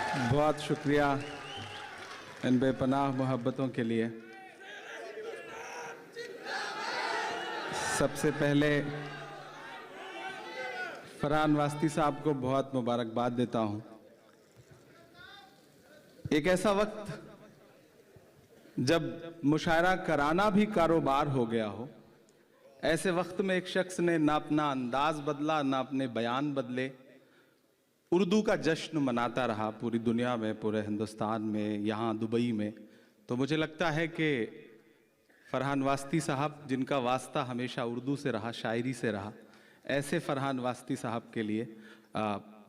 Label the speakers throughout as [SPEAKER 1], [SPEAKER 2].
[SPEAKER 1] बहुत शुक्रिया इन बेपनाह मोहब्बतों के लिए। सबसे पहले फरहान वास्ती साहब को बहुत मुबारकबाद देता हूं। एक ऐसा वक्त जब मुशायरा कराना भी कारोबार हो गया हो, ऐसे वक्त में एक शख्स ने ना अपना अंदाज बदला, ना अपने बयान बदले, उर्दू का जश्न मनाता रहा पूरी दुनिया में, पूरे हिंदुस्तान में, यहाँ दुबई में। तो मुझे लगता है कि फरहान वास्ती साहब, जिनका वास्ता हमेशा उर्दू से रहा, शायरी से रहा, ऐसे फरहान वास्ती साहब के लिए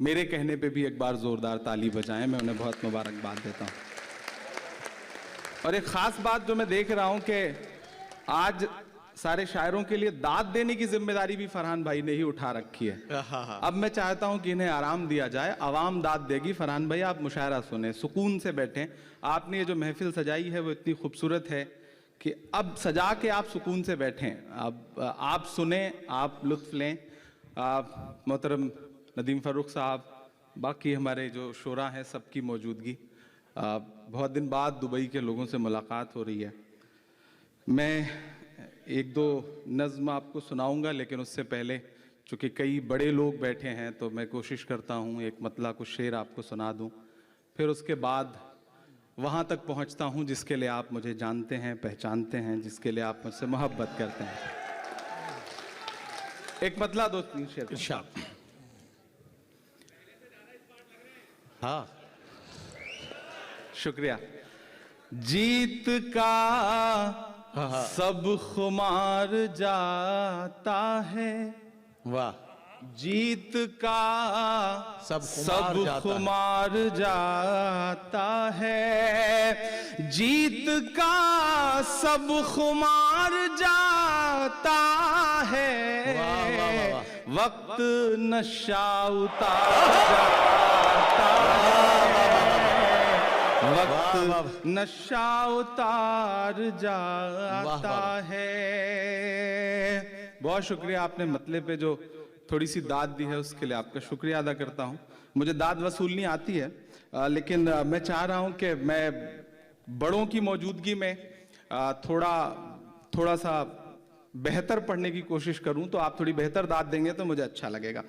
[SPEAKER 1] मेरे कहने पे भी एक बार ज़ोरदार ताली बजाएं। मैं उन्हें बहुत मुबारकबाद देता हूँ। और एक ख़ास बात जो मैं देख रहा हूँ कि आज सारे शायरों के लिए दाद देने की जिम्मेदारी भी फरहान भाई ने ही उठा रखी है। अब मैं चाहता हूं कि इन्हें आराम दिया जाए, आवाम दाद देगी। फरहान भाई आप मुशायरा सुने, सुकून से बैठें। आपने ये जो महफिल सजाई है वो इतनी खूबसूरत है कि अब सजा के आप सुकून से बैठें। अब आप सुने, आप लुत्फ लें। मोहतरम नदीम फ़ारूक साहब, बाकी हमारे जो शोरा हैं, सबकी मौजूदगी। बहुत दिन बाद दुबई के लोगों से मुलाकात हो रही है। मैं एक दो नज़्म आपको सुनाऊंगा, लेकिन उससे पहले चूँकि कई बड़े लोग बैठे हैं तो मैं कोशिश करता हूँ एक मतला कुछ शेर आपको सुना दूँ, फिर उसके बाद वहाँ तक पहुँचता हूँ जिसके लिए आप मुझे जानते हैं, पहचानते हैं, जिसके लिए आप मुझसे मोहब्बत करते हैं। एक मतला दो तीन शेर।
[SPEAKER 2] हाँ,
[SPEAKER 1] शुक्रिया। जीत का सब खुमार जाता है,
[SPEAKER 2] वाह।
[SPEAKER 1] जीत का
[SPEAKER 2] सब
[SPEAKER 1] खुमार जाता है, जीत का सब खुमार जाता है।
[SPEAKER 2] वाह, वाह, वाह, वाह।
[SPEAKER 1] वक्त नशा उतार जाता है, वक्त नशा उतार जाता है। बहुत शुक्रिया, आपने मतले पे जो थोड़ी सी दाद दी है उसके लिए आपका शुक्रिया अदा करता हूँ। मुझे दाद वसूलनी आती है, लेकिन मैं चाह रहा हूँ कि मैं बड़ों की मौजूदगी में थोड़ा सा बेहतर पढ़ने की कोशिश करूं, तो आप थोड़ी बेहतर दाद देंगे तो मुझे अच्छा लगेगा।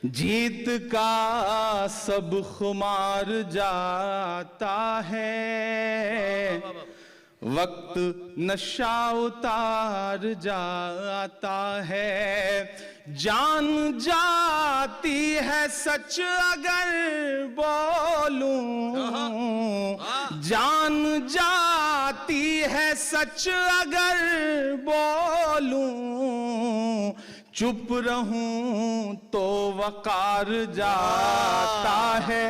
[SPEAKER 1] जीत का सब खुमार जाता है, वक्त नशा उतार जाता है। जान जाती है सच अगर बोलूं, जान जाती है सच अगर बोलूं, चुप रहूं तो वकार जाता है,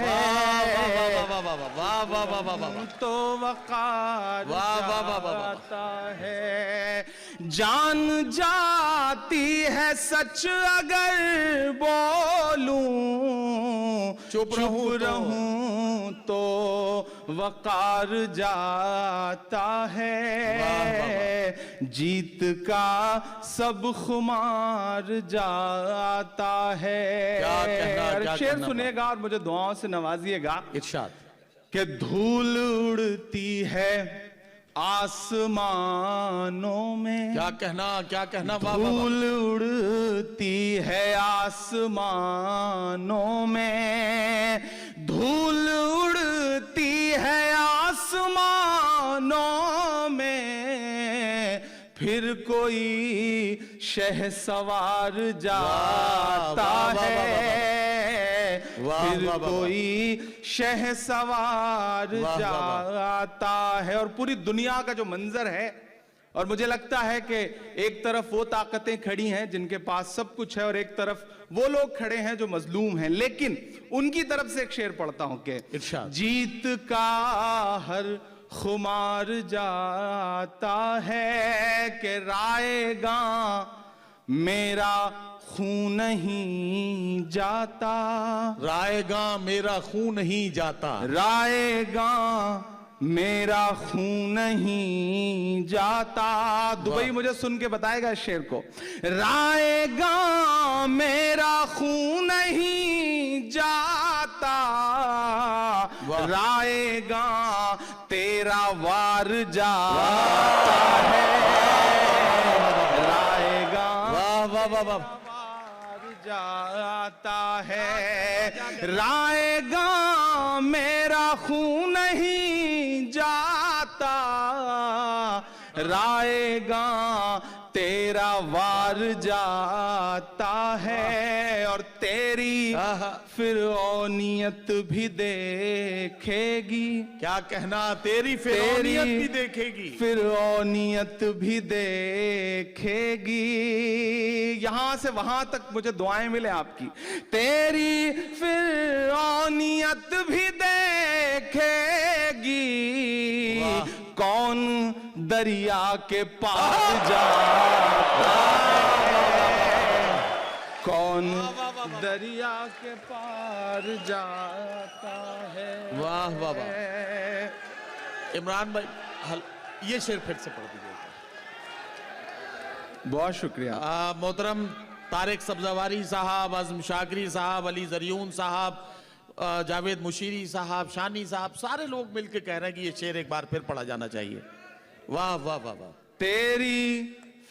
[SPEAKER 1] तो वकार जाता है। जान जाती है सच अगर बोलूं, चुप रहूं तो वकार जाता है। जीत का सब खुमार जाता है।
[SPEAKER 2] क्या
[SPEAKER 1] शेर सुनेगा और मुझे दुआओं से नवाजिएगा।
[SPEAKER 2] इरशाद।
[SPEAKER 1] कि धूल उड़ती है आसमानों में,
[SPEAKER 2] क्या कहना
[SPEAKER 1] धूल उड़ती है आसमानों में, धूल उड़ती है आसमानों में, फिर कोई शहसवार जाता है, फिर कोई शहसवार जाता है। और पूरी दुनिया का जो मंजर है, और मुझे लगता है कि एक तरफ वो ताकतें खड़ी हैं जिनके पास सब कुछ है, और एक तरफ वो लोग खड़े हैं जो मजलूम हैं, लेकिन उनकी तरफ से एक शेर पढ़ता हूं कि जीत का हर खुमार जाता है, कि रायगा मेरा खून नहीं जाता,
[SPEAKER 2] रायगा मेरा खून नहीं जाता,
[SPEAKER 1] रायगा मेरा खून नहीं जाता। दुबई मुझे सुन के बताएगा इस शेर को। रायगा मेरा खून नहीं जाता, राएगा तेरा वार जाता है, राएगा
[SPEAKER 2] वाह वाह वाह वाह।
[SPEAKER 1] वार जाता है, राएगा मेरा खून नहीं जाता, राएगा तेरा वार जाता है, और तेरी फिरौनियत भी देखेगी।
[SPEAKER 2] क्या कहना, तेरी फिरौनियत भी देखेगी।
[SPEAKER 1] फिरौनियत भी देखेगी। यहां से वहां तक मुझे दुआएं मिले आपकी। तेरी फिरौनियत भी देखेगी, कौन दरिया के पार जाता है, कौन दरिया के पार जाता है।
[SPEAKER 2] वाह वाह वाह। इमरान भाई ये शेर फिर से पढ़ दीजिए।
[SPEAKER 1] बहुत शुक्रिया।
[SPEAKER 2] मोहतरम तारिक सब्ज़वारी साहब, आज़म शाकरी साहब, अली ज़रियून साहब, जावेद मुशीरी साहब, शानी साहब, सारे लोग मिलकर कह रहे हैं कि ये शेर एक बार फिर पढ़ा जाना चाहिए। वाह वाह वाह वाह।
[SPEAKER 1] तेरी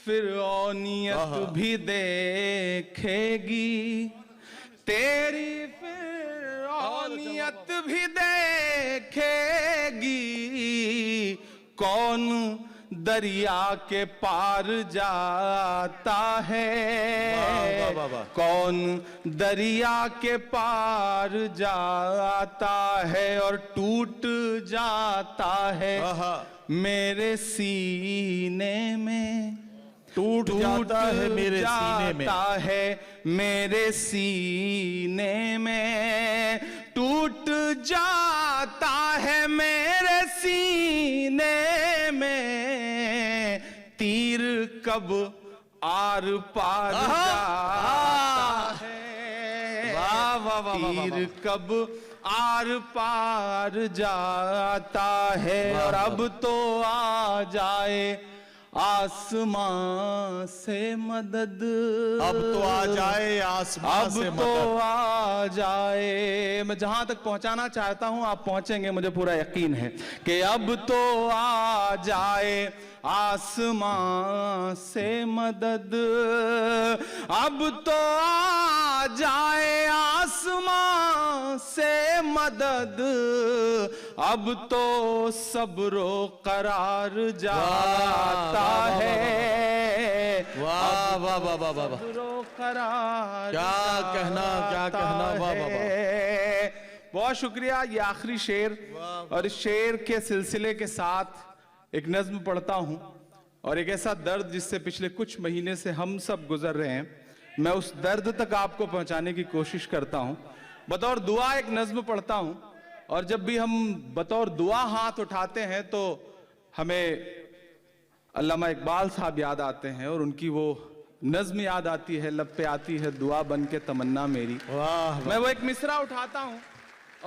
[SPEAKER 1] फिरौनियत भी देखेगी, तेरी फिरौनियत भी देखेगी, कौन दरिया के पार जाता है,
[SPEAKER 2] वाह, वाह, वाह।
[SPEAKER 1] कौन दरिया के पार जाता है, और टूट जाता है मेरे सीने में,
[SPEAKER 2] टूट जाता है मेरे सीने में,
[SPEAKER 1] जाता है मेरे सीने में, टूट जाता है मेरे सीने में, तीर कब आर पार जाता है,
[SPEAKER 2] वाह वाह वाह वाह वाह।
[SPEAKER 1] तीर कब आर पार जाता है, और अब तो आ जाए आसमां से मदद,
[SPEAKER 2] अब तो आ जाए आसमां से
[SPEAKER 1] अब तो
[SPEAKER 2] मदद।
[SPEAKER 1] आ जाए। मैं जहां तक पहुंचाना चाहता हूं आप पहुंचेंगे, मुझे पूरा यकीन है कि अब तो आ जाए आसमां से मदद, अब तो आ जाए आसमां से मदद, अब तो सब्रो करार जाता है,
[SPEAKER 2] वाह वाह वाह वाह वाह।
[SPEAKER 1] सब्रो करार
[SPEAKER 2] क्या कहना, क्या कहना, वाह वाह वाह।
[SPEAKER 1] बहुत शुक्रिया। ये आखिरी शेर, और इस शेर के सिलसिले के साथ एक नज्म पढ़ता हूं, और एक ऐसा दर्द जिससे पिछले कुछ महीने से हम सब गुजर रहे हैं, मैं उस दर्द तक आपको पहुंचाने की कोशिश करता हूं। बतौर दुआ एक नज्म पढ़ता हूं, और जब भी हम बतौर दुआ हाथ उठाते हैं तो हमें अल्लामा इकबाल साहब याद आते हैं, और उनकी वो नज्म याद आती है, लब पे आती है दुआ बन के तमन्ना मेरी।
[SPEAKER 2] वाह
[SPEAKER 1] मैं वो एक मिसरा उठाता हूं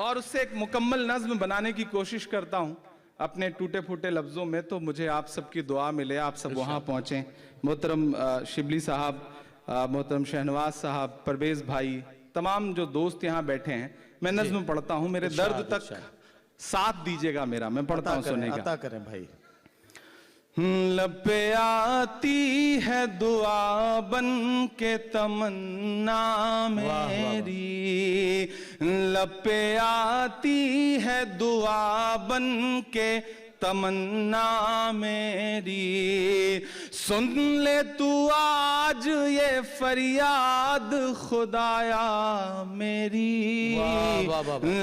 [SPEAKER 1] और उससे एक मुकम्मल नज्म बनाने की कोशिश करता हूं अपने टूटे फूटे लफ्जों में। तो मुझे आप सबकी दुआ मिले, आप सब वहां पहुंचे। मोहतरम शिबली साहब, मोहतरम शहनवाज साहब, परवेज भाई, तमाम जो दोस्त यहाँ बैठे हैं, मैं नज्म पढ़ता हूं। मेरे दर्द तक साथ दीजिएगा मेरा, मैं पढ़ता हूं, सुनेगा।
[SPEAKER 2] अता करें भाई।
[SPEAKER 1] लब पे आती है दुआ बन के तमन्ना मेरी, लब पे आती है दुआ बन के तमन्ना मेरी, सुन ले तू आज ये फरियाद खुदाया मेरी,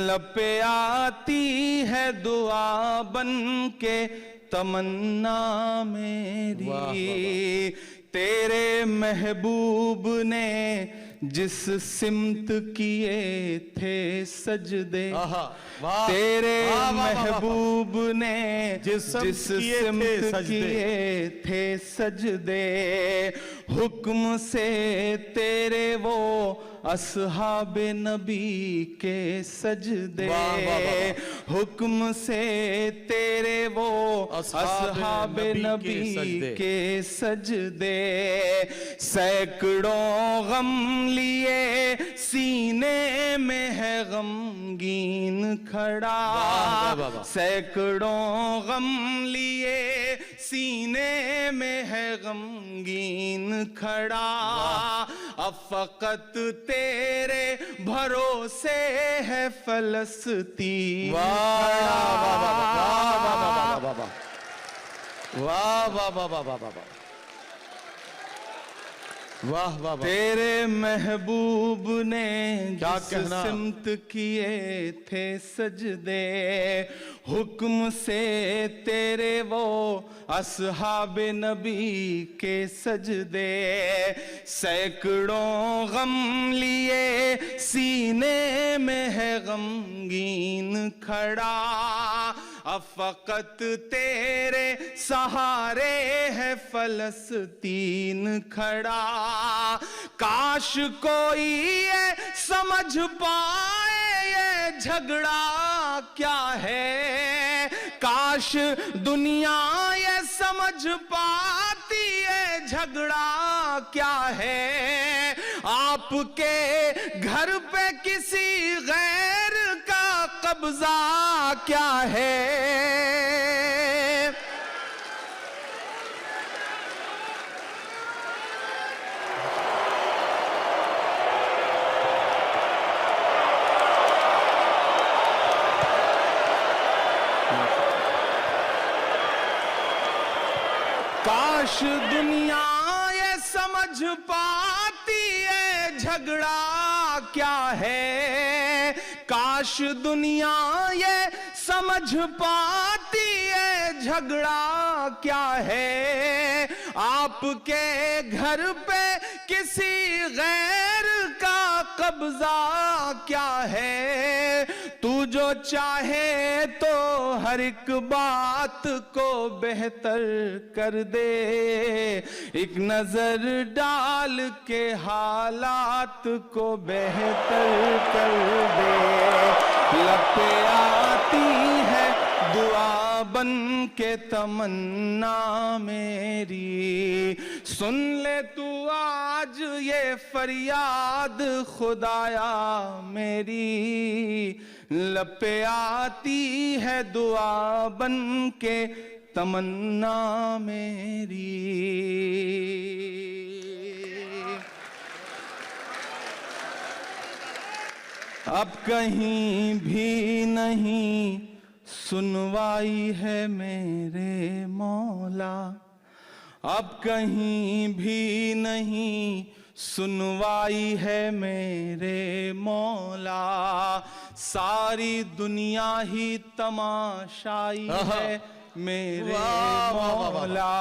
[SPEAKER 1] लब पे आती है दुआ बन के तमन्ना मेरी, तेरे महबूब ने जिस सिमत किए थे सजदे, तेरे महबूब ने जिस सिमत किए थे सजदे, हुक्म से तेरे वो असहाबे नबी के सजदे,
[SPEAKER 2] वाह, वाह, वाह।
[SPEAKER 1] हुक्म से तेरे वो असहाबे नबी के सजदे, सैकड़ों गम लिए सीने में है गमगीन खड़ा,
[SPEAKER 2] वाह, वाह, वाह।
[SPEAKER 1] सैकड़ों गम लिए सीने में है गमगीन खड़ा, अब फकत तेरे भरोसे है फलस्तीन खड़ा।
[SPEAKER 2] वाह वाह वाह वाह वाह वाह वाह वाह वाह।
[SPEAKER 1] तेरे महबूब ने
[SPEAKER 2] क्या
[SPEAKER 1] जिस
[SPEAKER 2] कहना?
[SPEAKER 1] सिमत किए थे सजदे, हुक्म से तेरे वो असहाबे नबी के सजदे, सैकड़ों गम लिए सीने में है गमगीन खड़ा, अब फकत तेरे सहारे है फलस्तीन खड़ा। काश कोई ये समझ पाए ये झगड़ा क्या है, काश दुनिया ये समझ पाती ये झगड़ा क्या है, आपके घर पे किसी गैर का कब्जा क्या है। काश दुनिया ये समझ पाती है झगड़ा क्या है, काश दुनिया ये समझ पाती है झगड़ा क्या है, आपके घर पे किसी गैर का कब्जा क्या है। तू जो चाहे तो हर एक बात को बेहतर कर दे, एक नजर डाल के हालात को बेहतर कर दे, लपे आती है दुआ बन के तमन्ना मेरी, सुन ले तू आज ये फरियाद खुदाया मेरी, लपे आती है दुआ बन के तमन्ना मेरी। अब कहीं भी नहीं सुनवाई है मेरे मौला, अब कहीं भी नहीं सुनवाई है मेरे मौला, सारी दुनिया ही तमाशाई है मेरे मौला,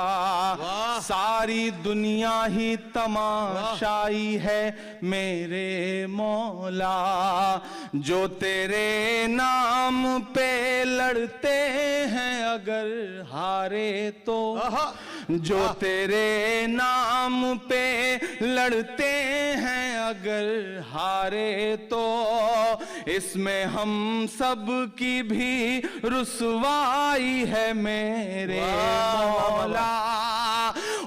[SPEAKER 1] सारी दुनिया ही तमाशाई है मेरे मौला, जो तेरे नाम पे लड़ते हैं अगर हारे तो, जो तेरे नाम पे लड़ते हैं अगर हारे तो, इसमें हम सब की भी रुसवाई है मेरे मौला,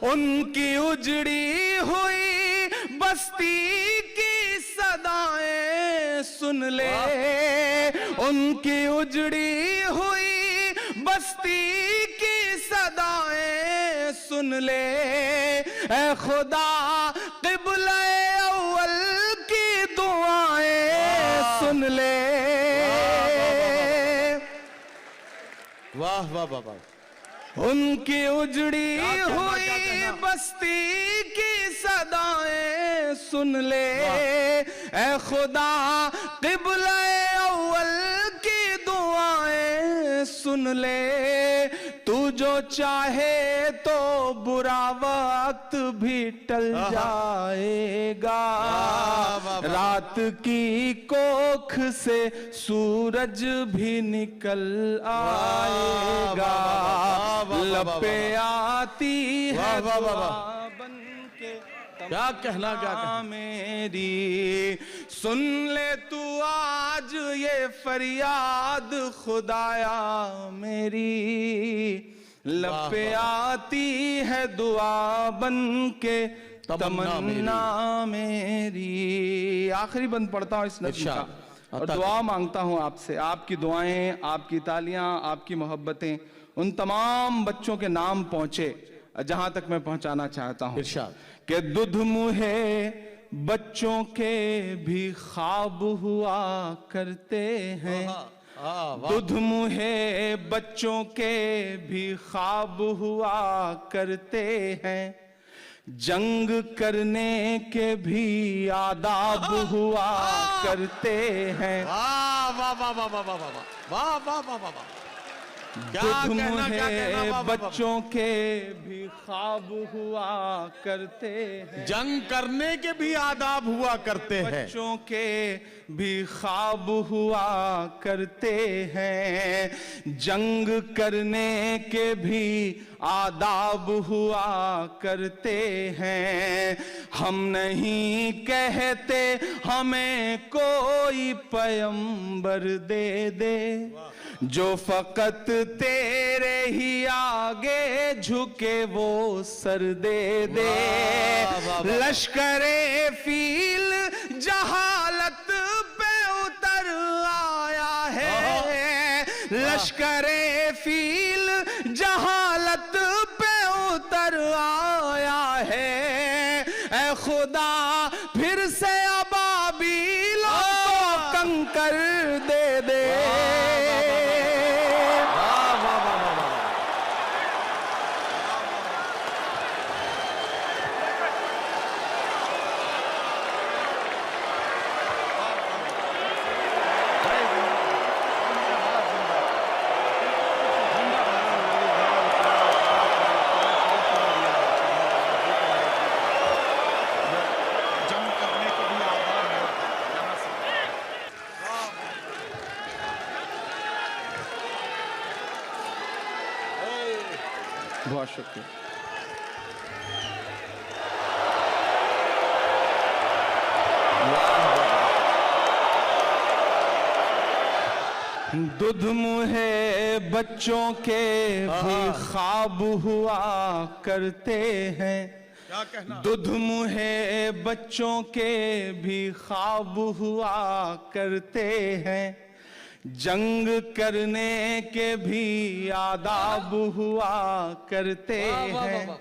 [SPEAKER 1] उनकी उजड़ी हुई बस्ती की सदाएं सुन ले, उनकी उजड़ी हुई बस्ती की सदाएं सुन ले, ऐ खुदा क़िबला अव्वल की दुआएं सुन ले।
[SPEAKER 2] वाह वाह वाह वाह।
[SPEAKER 1] उनकी उजड़ी हुई बस्ती की सदाएं सुन ले, ऐ खुदा क़िबला अव्वल की दुआएं सुन ले, तू जो चाहे तो बुरा वक्त भी टल जाएगा, रात की कोख से सूरज भी निकल आएगा, लपे आती है दुआ बन के
[SPEAKER 2] क्या कहना
[SPEAKER 1] मेरी सुन ले तू आज ये फरियाद खुदाया मेरी, लब पे आती है दुआ बन के तमन्ना मेरी। आखिरी बंद पढ़ता हूँ इस नज़्म का और दुआ मांगता हूँ आपसे। आपकी दुआएं, आपकी तालियां, आपकी मोहब्बतें उन तमाम बच्चों के नाम पहुंचे जहां तक मैं पहुंचाना चाहता हूँ कि दुध मुहे बच्चों के भी ख्वाब हुआ करते हैं, दुध मुहे बच्चों के भी ख्वाब हुआ करते हैं, जंग करने के भी आदाब हुआ करते हैं।
[SPEAKER 2] वाह वाह वाह वाह वाह वाह वाह वाह वाह वाह।
[SPEAKER 1] दुध मुहे बच्चों के भी ख्वाब हुआ करते हैं,
[SPEAKER 2] जंग करने के भी आदाब हुआ करते हैं,
[SPEAKER 1] बच्चों के भी ख्वाब हुआ करते हैं, जंग करने के भी आदाब हुआ करते हैं। हम नहीं कहते हमें कोई पैगंबर दे दे, जो फकत तेरे ही आगे झुके वो सर दे दे। लश्करे फील जहालत पे उतर आया है, लश्करे फील जहालत पे उतर आया है। ऐ खुदा फिर से अबाबीलों को कंकर दे दे। बहुत शुक्रिया। दुध मुहे बच्चों के भी ख्वाब हुआ करते हैं, दुध मुहे बच्चों के भी ख्वाब हुआ करते हैं, जंग करने के भी आदाब हुआ करते हैं।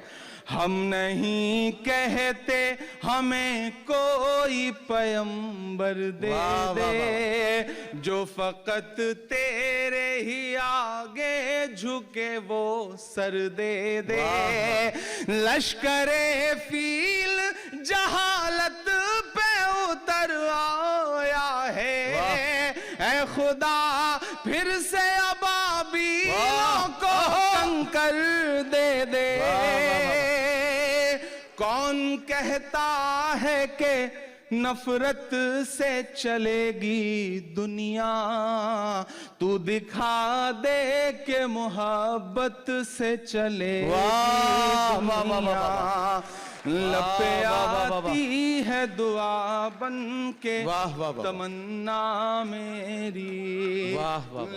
[SPEAKER 1] हम नहीं कहते हमें कोई पैगंबर दे दे, जो फकत तेरे ही आगे झुके वो सर दे दे। लश्करे फील जहालत पे उतर आया है, ऐ खुदा फिर से अबाबीलों को कंकर दे दे। कौन कहता है कि नफरत से चलेगी दुनिया, तू दिखा दे के मोहब्बत से चलेगी दुनिया। लपे आती है दुआ बन के तमन्ना मेरी,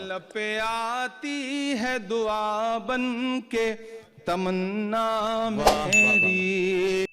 [SPEAKER 1] लपे आती है दुआ बन के तमन्ना मेरी।